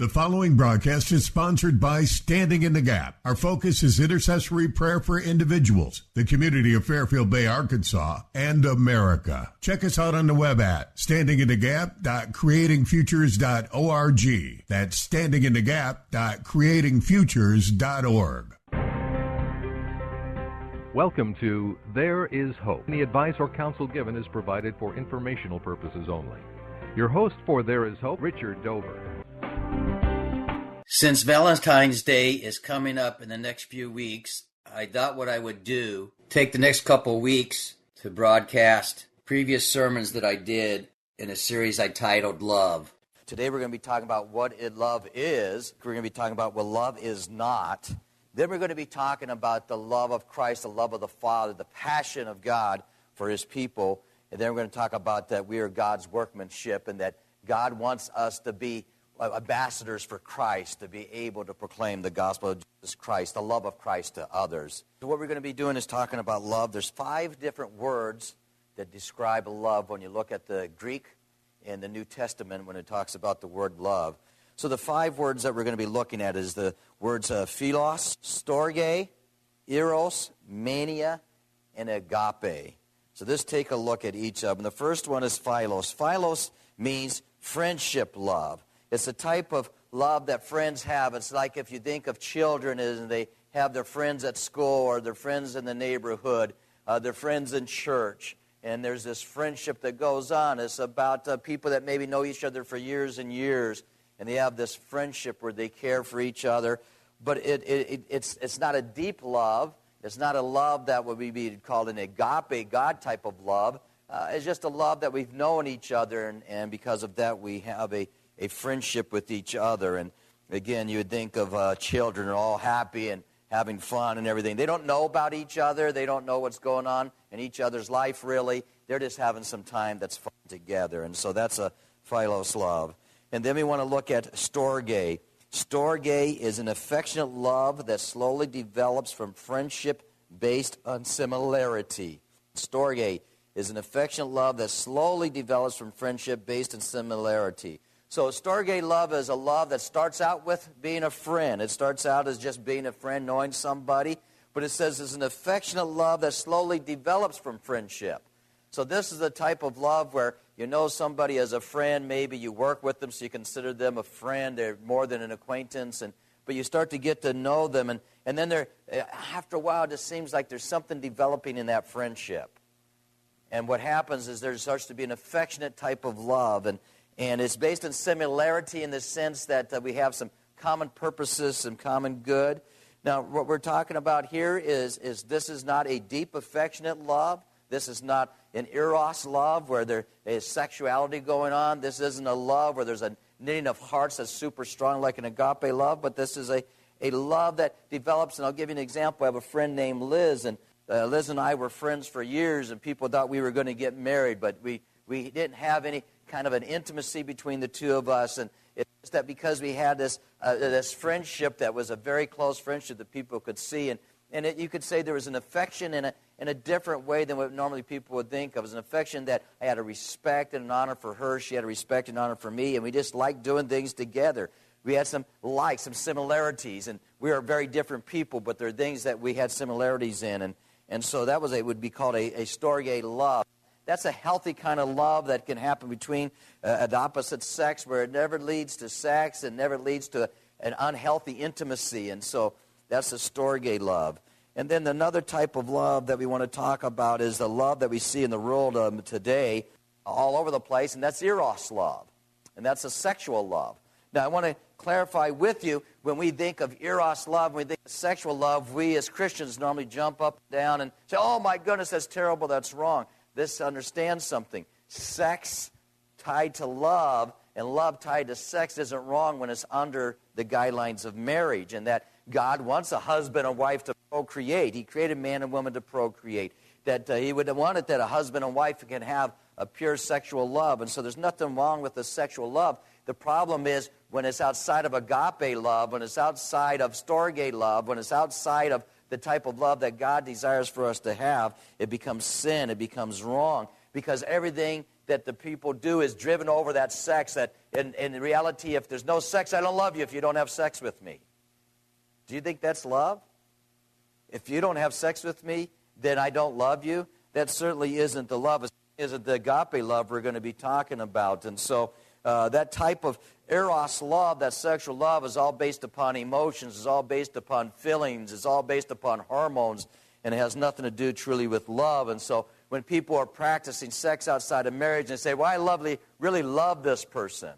The following broadcast is sponsored by Standing in the Gap. Our focus is intercessory prayer for individuals, the community of Fairfield Bay, Arkansas, and America. Check us out on the web at standinginthegap.creatingfutures.org. That's standinginthegap.creatingfutures.org. Welcome to There Is Hope. The advice or counsel given is provided for informational purposes only. Your host for There Is Hope, Richard Dover. Since Valentine's Day is coming up in the next few weeks, I thought what I would do, take the next couple weeks to broadcast previous sermons that I did in a series I titled Love. Today we're going to be talking about what love is. We're going to be talking about what love is not. Then we're going to be talking about the love of Christ, the love of the Father, the passion of God for His people. And then we're going to talk about that we are God's workmanship and that God wants us to be ambassadors for Christ, to be able to proclaim the gospel of Jesus Christ, the love of Christ to others. So what we're going to be doing is talking about love. There's 5 different words that describe love when you look at the Greek in the New Testament when it talks about the word love. So the 5 words that we're going to be looking at is the words philos, storge, eros, mania, and agape. So let's take a look at each of them. The first one is philos. Philos means friendship love. It's a type of love that friends have. It's like if you think of children and they have their friends at school or their friends in the neighborhood, their friends in church, and there's this friendship that goes on. It's about people that maybe know each other for years and years, and they have this friendship where they care for each other. But it's not a deep love. It's not a love that would be called an agape, God type of love. It's just a love that we've known each other, and because of that we have a friendship with each other. And again, you would think of children are all happy and having fun and everything. They don't know about each other. They don't know what's going on in each other's life, really. They're just having some time that's fun together. And so that's a philos love. And then we want to look at storge. Storge is an affectionate love that slowly develops from friendship based on similarity. Storge is an affectionate love that slowly develops from friendship based on similarity. So storge love is a love that starts out with being a friend. It starts out as just being a friend, knowing somebody. But it says it's an affectionate love that slowly develops from friendship. So this is the type of love where you know somebody as a friend. Maybe you work with them, so you consider them a friend. They're more than an acquaintance. But you start to get to know them. And then after a while, it just seems like there's something developing in that friendship. And what happens is there starts to be an affectionate type of love. And it's based on similarity in the sense that we have some common purposes, some common good. Now, what we're talking about here is this is not a deep, affectionate love. This is not an eros love where there is sexuality going on. This isn't a love where there's a knitting of hearts that's super strong like an agape love. But this is a love that develops. And I'll give you an example. I have a friend named Liz. And Liz and I were friends for years. And people thought we were going to get married. But we didn't have any kind of an intimacy between the two of us, and it's just that because we had this friendship that was a very close friendship that people could see, and you could say there was an affection in a different way than what normally people would think of. It was an affection that I had a respect and an honor for her, she had a respect and honor for me, and we just liked doing things together. We had some likes, some similarities, and we are very different people, but there are things that we had similarities in, and so that would be called a storge love. That's a healthy kind of love that can happen between the opposite sex where it never leads to sex and never leads to an unhealthy intimacy. And so that's a storge love. And then another type of love that we want to talk about is the love that we see in the world today all over the place, and that's eros love. And that's a sexual love. Now, I want to clarify with you, when we think of eros love, when we think of sexual love, we as Christians normally jump up and down and say, oh my goodness, that's terrible, that's wrong. This understands something. Sex tied to love and love tied to sex isn't wrong when it's under the guidelines of marriage, and that God wants a husband and wife to procreate. He created man and woman to procreate. That He would want it that a husband and wife can have a pure sexual love, and so there's nothing wrong with the sexual love. The problem is when it's outside of agape love, when it's outside of storge love, when it's outside of the type of love that God desires for us to have, it becomes sin, it becomes wrong. because everything that the people do is driven over that sex. That in reality, if there's no sex, I don't love you if you don't have sex with me. Do you think that's love? If you don't have sex with me, then I don't love you. That certainly isn't the love. It isn't the agape love we're going to be talking about. And so that type of eros love, that sexual love, is all based upon emotions, is all based upon feelings, is all based upon hormones, and it has nothing to do truly with love. And so when people are practicing sex outside of marriage and say, well, I really love this person.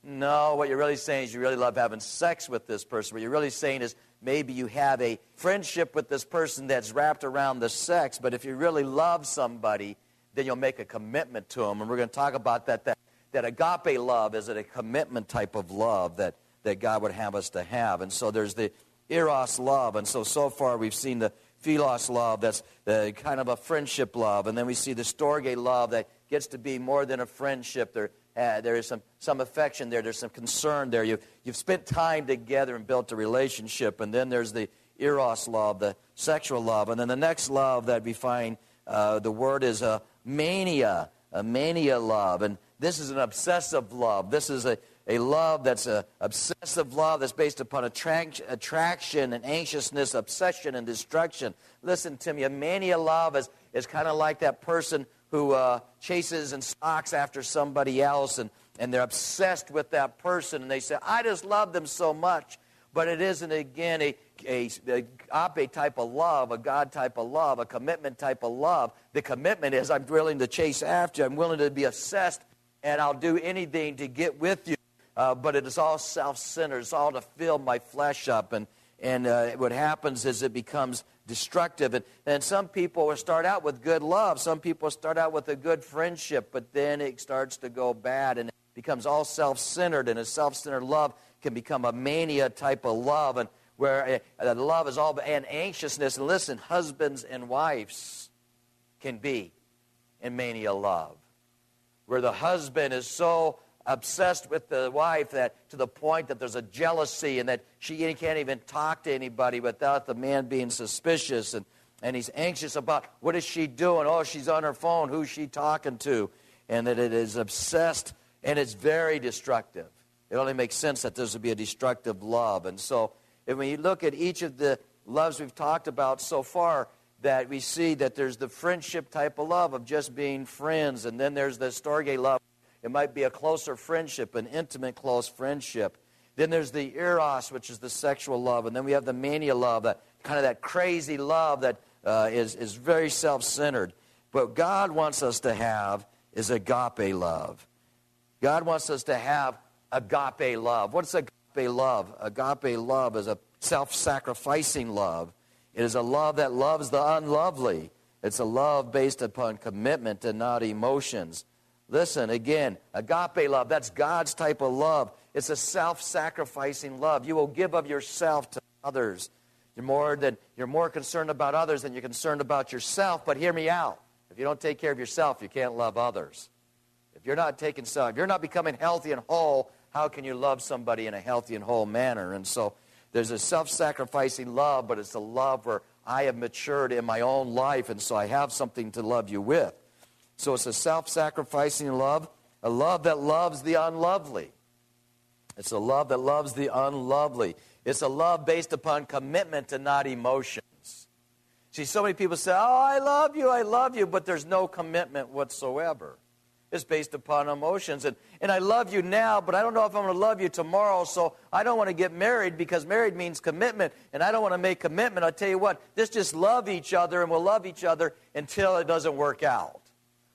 No, what you're really saying is you really love having sex with this person. What you're really saying is maybe you have a friendship with this person that's wrapped around the sex, but if you really love somebody, then you'll make a commitment to them. And we're going to talk about that agape love is a commitment type of love that God would have us to have. And so there's the eros love. And so far we've seen the Philos love, that's the kind of a friendship love. And then we see the storge love that gets to be more than a friendship. There is some affection there. There's some concern there. You've spent time together and built a relationship. And then there's the eros love, the sexual love. And then the next love that we find, the word is a mania love. And this is an obsessive love. This is a love that's an obsessive love that's based upon attraction and anxiousness, obsession and destruction. Listen to me, a mania love is kind of like that person who chases and stalks after somebody else, and they're obsessed with that person, and they say, I just love them so much. But it isn't, again, a agape type of love, a God type of love, a commitment type of love. The commitment is I'm willing to chase after you. I'm willing to be obsessed, and I'll do anything to get with you. But it is all self-centered. It's all to fill my flesh up. And what happens is it becomes destructive. And some people will start out with good love. Some people start out with a good friendship, but then it starts to go bad, and it becomes all self-centered. And a self-centered love can become a mania type of love, and where love is all and anxiousness. And listen, husbands and wives can be in mania love, where the husband is so obsessed with the wife that to the point that there's a jealousy, and that she can't even talk to anybody without the man being suspicious, and he's anxious about what is she doing. Oh, she's on her phone. Who's she talking to? And that it is obsessed, and it's very destructive. It only makes sense that this would be a destructive love. And so when you look at each of the loves we've talked about so far, that we see that there's the friendship type of love of just being friends, and then there's the storge love. It might be a closer friendship, an intimate, close friendship. Then there's the eros, which is the sexual love. And then we have the mania love, that kind of that crazy love that is very self-centered. What God wants us to have is agape love. God wants us to have agape love. What's agape love? Agape love is a self-sacrificing love. It is a love that loves the unlovely. It's a love based upon commitment and not emotions. Listen, again, agape love, that's God's type of love. It's a self-sacrificing love. You will give of yourself to others. You're more concerned about others than you're concerned about yourself. But hear me out. If you don't take care of yourself, you can't love others. If you're not becoming healthy and whole, how can you love somebody in a healthy and whole manner? And so there's a self-sacrificing love, but it's a love where I have matured in my own life, and so I have something to love you with. So it's a self-sacrificing love, a love that loves the unlovely. It's a love that loves the unlovely. It's a love based upon commitment and not emotions. See, so many people say, oh, I love you, but there's no commitment whatsoever. It's based upon emotions. And I love you now, but I don't know if I'm going to love you tomorrow, so I don't want to get married because married means commitment, and I don't want to make commitment. I'll tell you what, let's just love each other, and we'll love each other until it doesn't work out.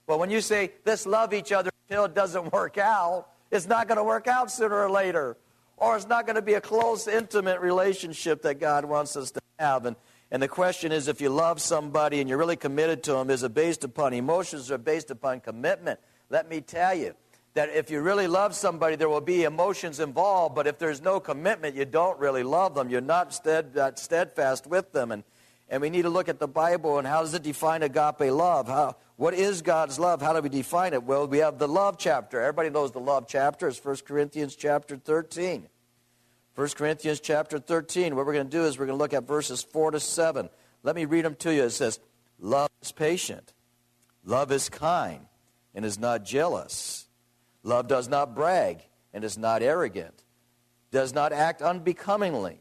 Well, when you say, let's love each other until it doesn't work out, it's not going to work out sooner or later. Or it's not going to be a close, intimate relationship that God wants us to have. And the question is, if you love somebody and you're really committed to them, is it based upon emotions or based upon commitment? Let me tell you that if you really love somebody, there will be emotions involved. But if there's no commitment, you don't really love them. You're not steadfast with them. And we need to look at the Bible, and how does it define agape love? What is God's love? How do we define it? Well, we have the love chapter. Everybody knows the love chapter. It's 1 Corinthians chapter 13. 1 Corinthians chapter 13. What we're going to do is we're going to look at verses 4 to 7. Let me read them to you. It says, love is patient. Love is kind. and is not jealous. Love does not brag and is not arrogant, does not act unbecomingly.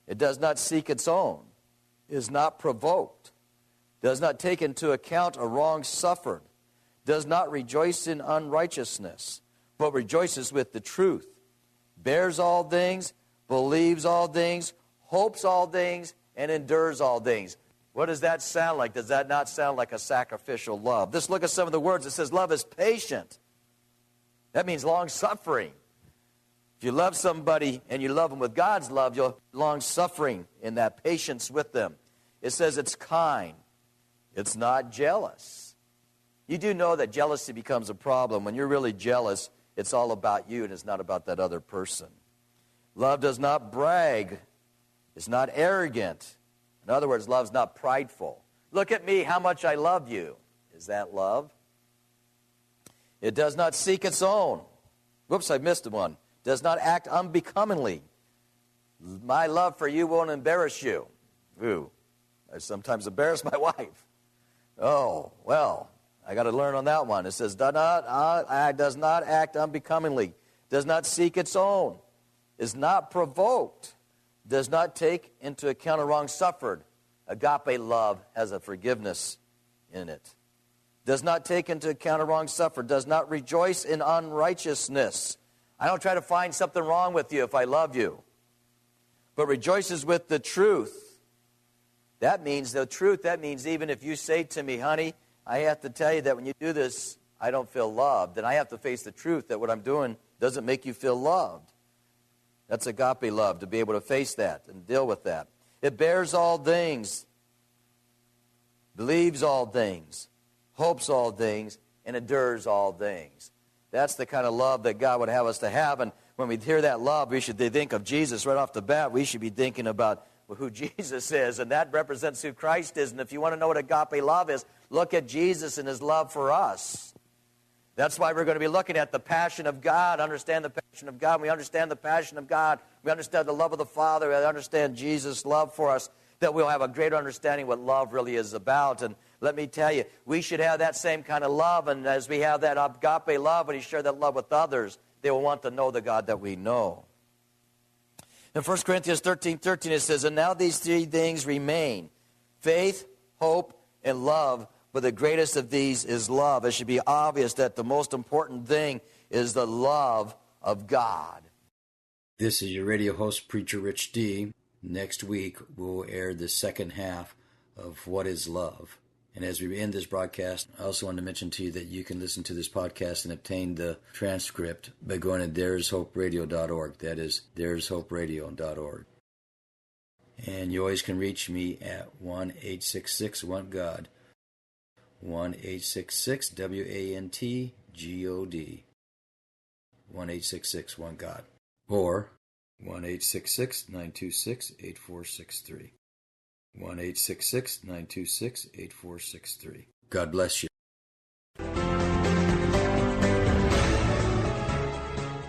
It does not seek its own, is not provoked, does not take into account a wrong suffered, does not rejoice in unrighteousness, but rejoices with the truth, bears all things, believes all things, hopes all things, and endures all things. What does that sound like? Does that not sound like a sacrificial love? Let's look at some of the words. It says love is patient. That means long-suffering. If you love somebody and you love them with God's love, you're long-suffering in that patience with them. It says it's kind. It's not jealous. You do know that jealousy becomes a problem. When you're really jealous, it's all about you and it's not about that other person. Love does not brag. It's not arrogant. In other words, love's not prideful. Look at me, how much I love you. Is that love? It does not seek its own. Whoops, I missed one. Does not act unbecomingly. My love for you won't embarrass you. Ooh, I sometimes embarrass my wife. Oh, well, I got to learn on that one. It says, does not act unbecomingly, does not seek its own, is not provoked, does not take into account a wrong suffered. Agape love has a forgiveness in it. Does not take into account a wrong suffered, does not rejoice in unrighteousness. I don't try to find something wrong with you if I love you, but rejoices with the truth. That means the truth. That means even if you say to me, honey, I have to tell you that when you do this, I don't feel loved. Then I have to face the truth that what I'm doing doesn't make you feel loved. That's agape love, to be able to face that and deal with that. It bears all things, believes all things, hopes all things, and endures all things. That's the kind of love that God would have us to have. And when we hear that love, we should think of Jesus right off the bat. We should be thinking about who Jesus is, and that represents who Christ is. And if you want to know what agape love is, look at Jesus and his love for us. That's why we're going to be looking at the passion of God, understand the passion of God. When we understand the passion of God, we understand the love of the Father, we understand Jesus' love for us, that we'll have a greater understanding what love really is about. And let me tell you, we should have that same kind of love, and as we have that agape love, and we share that love with others, they will want to know the God that we know. In 1 Corinthians 13:13, it says, and now these three things remain, faith, hope, and love, but the greatest of these is love. It should be obvious that the most important thing is the love of God. This is your radio host, Preacher Rich D. Next week, we'll air the second half of What is Love? And as we end this broadcast, I also want to mention to you that you can listen to this podcast and obtain the transcript by going to thereishoperadio.org. That is thereishoperadio.org. And you always can reach me at 1-866-WANT-GOD. 1-866-WANT-GOD. 1-866-WANT-GOD. Or 1-866-926-8463. 1-866-926-8463. God bless you.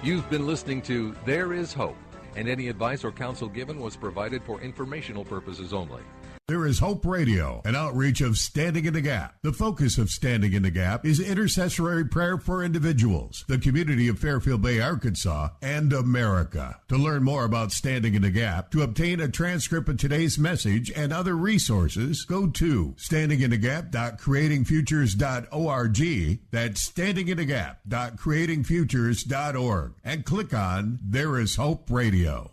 You've been listening to There Is Hope, and any advice or counsel given was provided for informational purposes only. There is Hope Radio, an outreach of Standing in the Gap. The focus of Standing in the Gap is intercessory prayer for individuals, the community of Fairfield Bay, Arkansas, and America. To learn more about Standing in the Gap, to obtain a transcript of today's message and other resources, go to standinginthegap.creatingfutures.org. That's standinginthegap.creatingfutures.org. And click on There is Hope Radio.